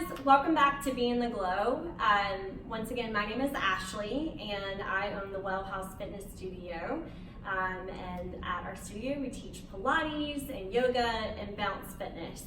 guys, welcome back to Be in the Glow. Once again, my name is Ashley and I own the WellHouse Fitness studio. And at our studio we teach Pilates and yoga and bounce fitness.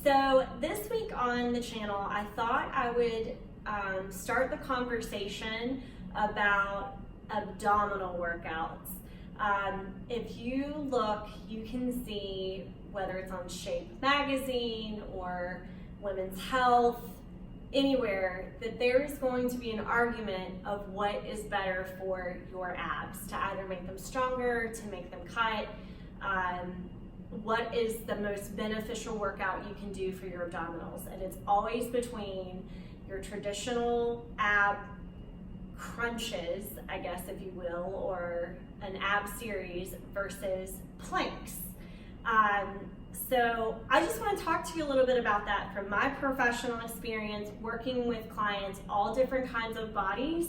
So this week on the channel I thought I would start the conversation about abdominal workouts. If you look, you can see whether it's on Shape magazine or Women's Health, anywhere, that there is going to be an argument of what is better for your abs, to either make them stronger, to make them cut, what is the most beneficial workout you can do for your abdominals. And it's always between your traditional ab crunches, I guess if you will, or an ab series versus planks. So I just want to talk to you a little bit about that from my professional experience working with clients, all different kinds of bodies,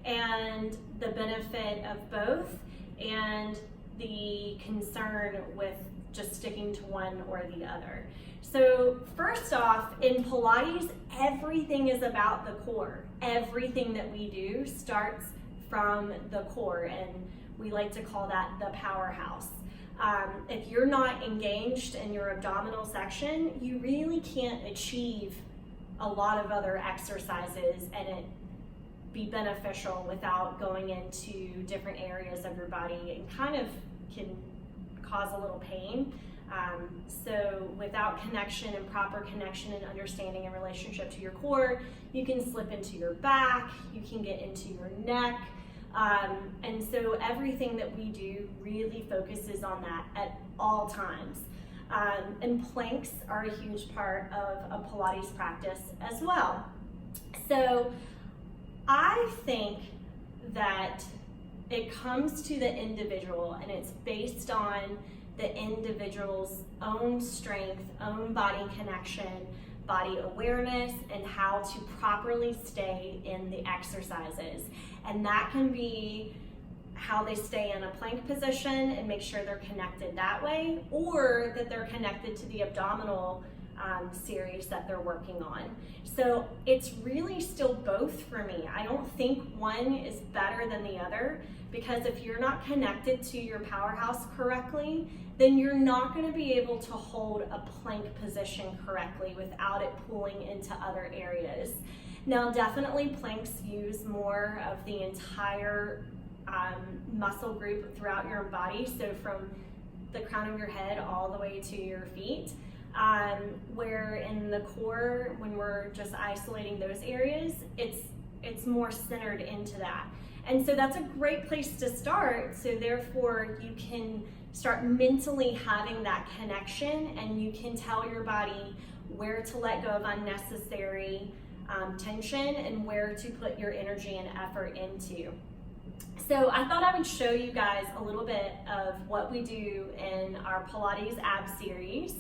and the benefit of both, and the concern with just sticking to one or the other. So first off, in Pilates, everything is about the core. Everything that we do starts from the core, and we like to call that the powerhouse. If you're not engaged in your abdominal section, you really can't achieve a lot of other exercises and it be beneficial without going into different areas of your body and kind of can cause a little pain. So without connection and proper connection and understanding and relationship to your core, you can slip into your back, you can get into your neck. And so everything that we do really focuses on that at all times. And planks are a huge part of a Pilates practice as well. So I think that it comes to the individual, and it's based on the individual's own strength, own body connection, body awareness, and how to properly stay in the exercises. And that can be how they stay in a plank position and make sure they're connected that way, or that they're connected to the abdominal series that they're working on. So it's really still both for me. I don't think one is better than the other, because if you're not connected to your powerhouse correctly, then you're not going to be able to hold a plank position correctly without it pulling into other areas. Now, definitely planks use more of the entire muscle group throughout your body, so from the crown of your head all the way to your feet. Where in the core, when we're just isolating those areas, it's more centered into that. And so that's a great place to start, so therefore you can start mentally having that connection, and you can tell your body where to let go of unnecessary tension and where to put your energy and effort into. So I thought I would show you guys a little bit of what we do in our Pilates ab series.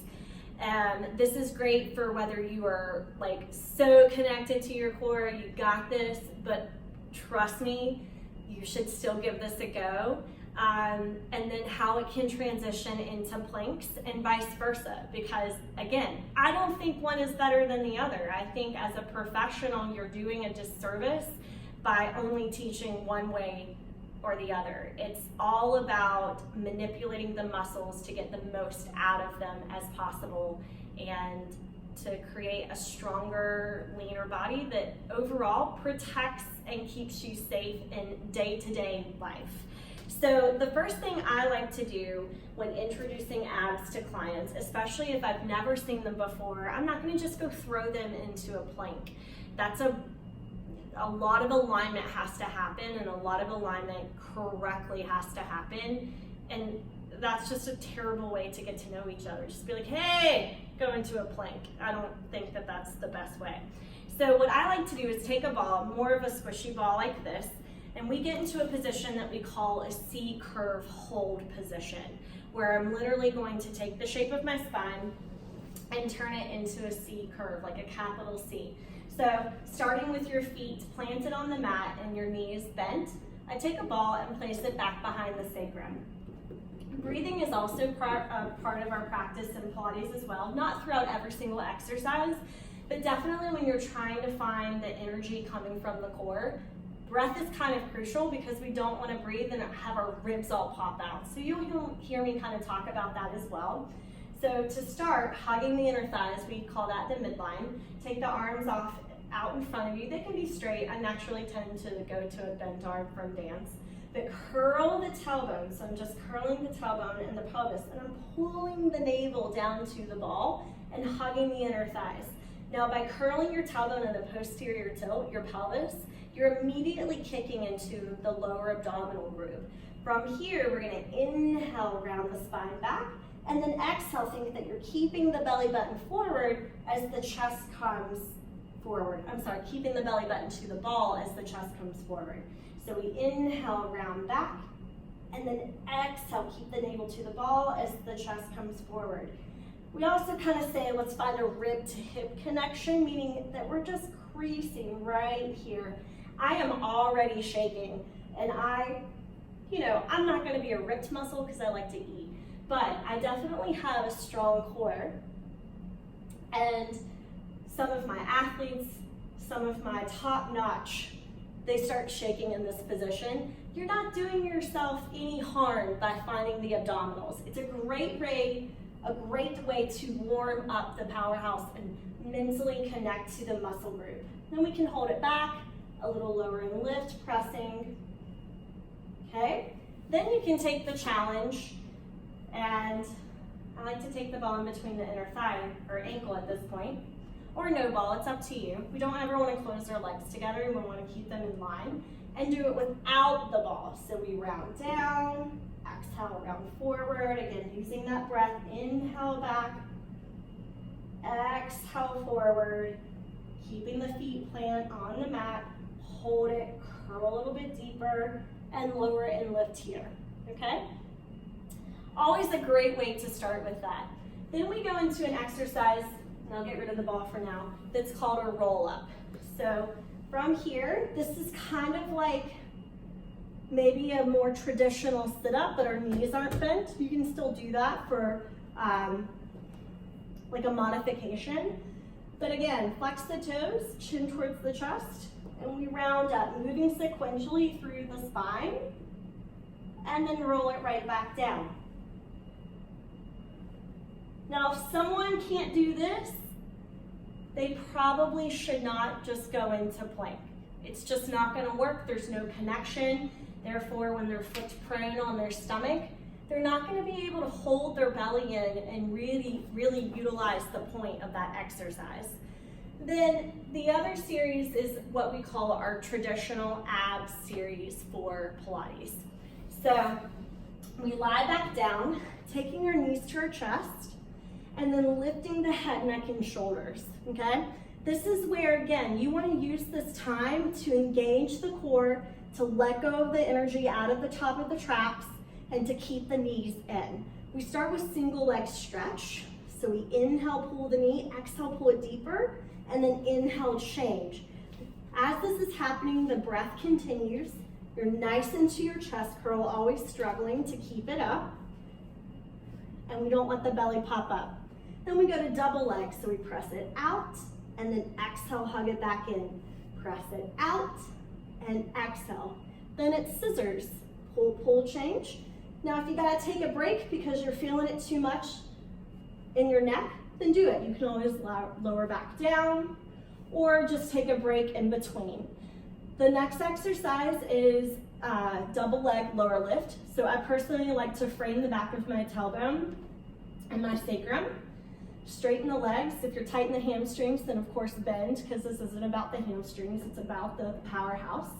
This is great for whether you are like so connected to your core, you got this, but trust me, you should still give this a go. And then how it can transition into planks and vice versa, because again, I don't think one is better than the other. I think as a professional, you're doing a disservice by only teaching one way or the other. It's all about manipulating the muscles to get the most out of them as possible, and to create a stronger, leaner body that overall protects and keeps you safe in day-to-day life. So the first thing I like to do when introducing abs to clients, especially if I've never seen them before, I'm not going to just go throw them into a plank. That's a lot of alignment has to happen, and a lot of alignment correctly has to happen, and that's just a terrible way to get to know each other. Just be like, hey, go into a plank. I don't think that that's the best way. So what I like to do is take a ball, more of a squishy ball like this, and we get into a position that we call a C-curve hold position, where I'm literally going to take the shape of my spine and turn it into a C curve, like a capital C. So starting with your feet planted on the mat and your knees bent, I take a ball and place it back behind the sacrum. Breathing is also part of our practice in Pilates as well, not throughout every single exercise, But definitely when you're trying to find the energy coming from the core, breath is kind of crucial because we don't want to breathe and have our ribs all pop out. So you'll hear me kind of talk about that as well. So to start, hugging the inner thighs, we call that the midline. Take the arms off out in front of you. They can be straight. I naturally tend to go to a bent arm from dance. But curl the tailbone. So I'm just curling the tailbone and the pelvis, and I'm pulling the navel down to the ball and hugging the inner thighs. Now by curling your tailbone and the posterior tilt, your pelvis, you're immediately kicking into the lower abdominal groove. From here, we're gonna inhale, round the spine back, and then exhale, think that you're keeping the belly button forward as the chest comes forward. I'm sorry, keeping the belly button to the ball as the chest comes forward. So we inhale, round back, and then exhale, keep the navel to the ball as the chest comes forward. We also kind of say, let's find a rib to hip connection, meaning that we're just creasing right here. I am already shaking, and I'm not gonna be a ripped muscle because I like to eat, but I definitely have a strong core. And some of my athletes, some of my top notch, they start shaking in this position. You're not doing yourself any harm by finding the abdominals. It's a great way to warm up the powerhouse and mentally connect to the muscle group. Then we can hold it back, a little lower and lift, pressing. Okay? Then you can take the challenge, and I like to take the ball in between the inner thigh or ankle at this point, or no ball, it's up to you. We don't ever want to close our legs together, we want to keep them in line, and do it without the ball. So we round down, exhale, round forward, again using that breath, inhale back, exhale forward, keeping the feet planted on the mat, hold it, curl a little bit deeper, and lower and lift here, okay? Always a great way to start with that. Then we go into an exercise, and I'll get rid of the ball for now, that's called a roll up. So from here, this is kind of like maybe a more traditional sit up, but our knees aren't bent. You can still do that for like a modification. But again, flex the toes, chin towards the chest, and we round up, moving sequentially through the spine, and then roll it right back down. Now, if someone can't do this, they probably should not just go into plank. It's just not gonna work, there's no connection. Therefore, when they're flipped prone on their stomach, they're not gonna be able to hold their belly in and really utilize the point of that exercise. Then the other series is what we call our traditional abs series for Pilates. So we lie back down, taking your knees to our chest, and then lifting the head, neck, and shoulders, okay? This is where, again, you wanna use this time to engage the core, to let go of the energy out of the top of the traps, and to keep the knees in. We start with single leg stretch. So we inhale, pull the knee, exhale, pull it deeper, and then inhale, change. As this is happening, the breath continues. You're nice into your chest curl, always struggling to keep it up. And we don't let the belly pop up. Then we go to double leg, so we press it out, and then exhale, hug it back in. Press it out, and exhale. Then it's scissors, pull, pull, change. Now if you gotta take a break because you're feeling it too much in your neck, then do it. You can always lower back down, or just take a break in between. The next exercise is double leg lower lift. So I personally like to frame the back of my tailbone and my sacrum. Straighten the legs. If you're tight in the hamstrings, then of course bend, because this isn't about the hamstrings, it's about the powerhouse.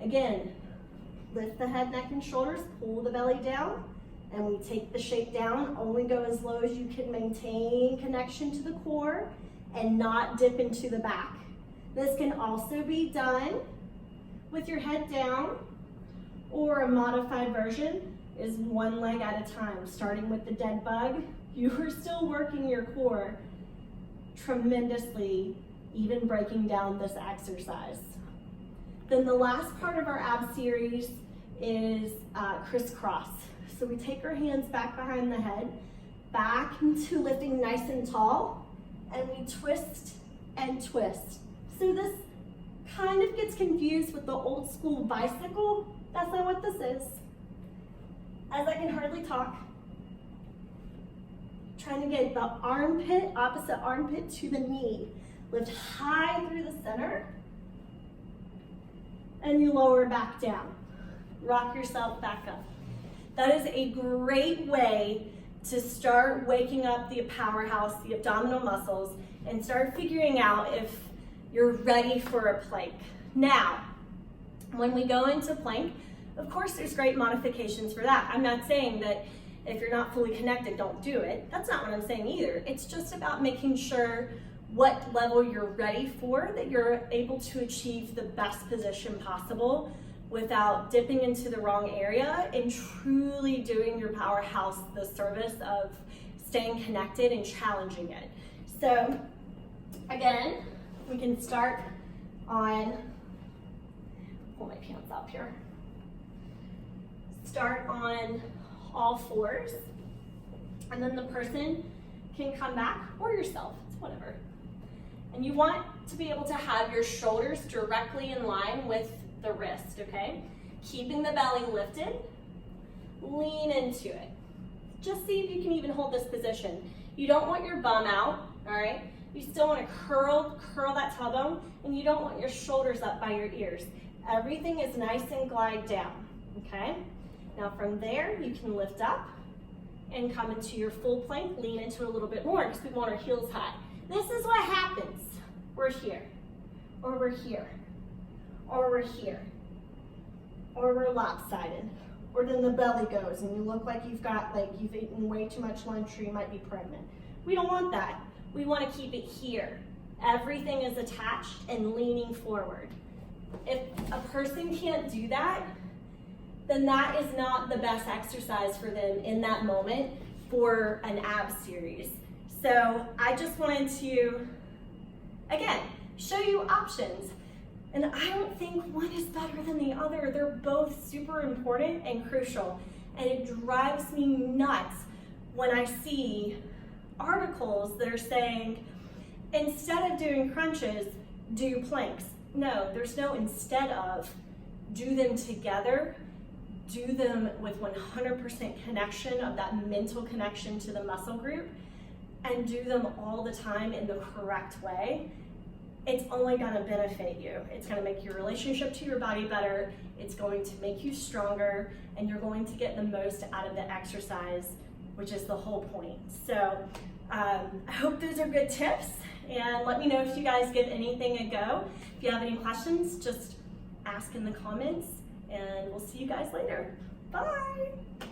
Again, lift the head, neck, and shoulders, pull the belly down, and we take the shape down. Only go as low as you can maintain connection to the core and not dip into the back. This can also be done with your head down, or a modified version is one leg at a time, starting with the dead bug. You are still working your core tremendously, even breaking down this exercise. Then the last part of our ab series is crisscross. So we take our hands back behind the head, back into lifting nice and tall, and we twist and twist. So this kind of gets confused with the old school bicycle. That's not what this is. As I can hardly talk, trying to get the armpit, opposite armpit to the knee. Lift high through the center, and you lower back down. Rock yourself back up. That is a great way to start waking up the powerhouse, the abdominal muscles, and start figuring out if you're ready for a plank. Now, when we go into plank, of course there's great modifications for that. I'm not saying that if you're not fully connected, don't do it. That's not what I'm saying either. It's just about making sure what level you're ready for, that you're able to achieve the best position possible without dipping into the wrong area and truly doing your powerhouse the service of staying connected and challenging it. So again, we can start on, pull my pants up here. Start on all fours, and then the person can come back, or yourself, it's whatever. And you want to be able to have your shoulders directly in line with the wrist, okay? Keeping the belly lifted, lean into it. Just see if you can even hold this position. You don't want your bum out, all right? You still want to curl that tailbone, and you don't want your shoulders up by your ears. Everything is nice and glide down, okay? Now from there, you can lift up and come into your full plank, lean into it a little bit more because we want our heels high. This is what happens. We're here, or we're here, or we're here, or we're lopsided, or then the belly goes and you look like you've eaten way too much lunch or you might be pregnant. We don't want that. We want to keep it here. Everything is attached and leaning forward. If a person can't do that, then that is not the best exercise for them in that moment for an ab series. So I just wanted to, again, show you options. And I don't think one is better than the other. They're both super important and crucial. And it drives me nuts when I see articles that are saying, instead of doing crunches, do planks. No, there's no instead of. Do them together. Do them with 100% connection of that mental connection to the muscle group, and do them all the time in the correct way. It's only gonna benefit you. It's gonna make your relationship to your body better. It's going to make you stronger, and you're going to get the most out of the exercise, which is the whole point. So I hope those are good tips, and let me know if you guys give anything a go. If you have any questions, just ask in the comments, and we'll see you guys later. Bye.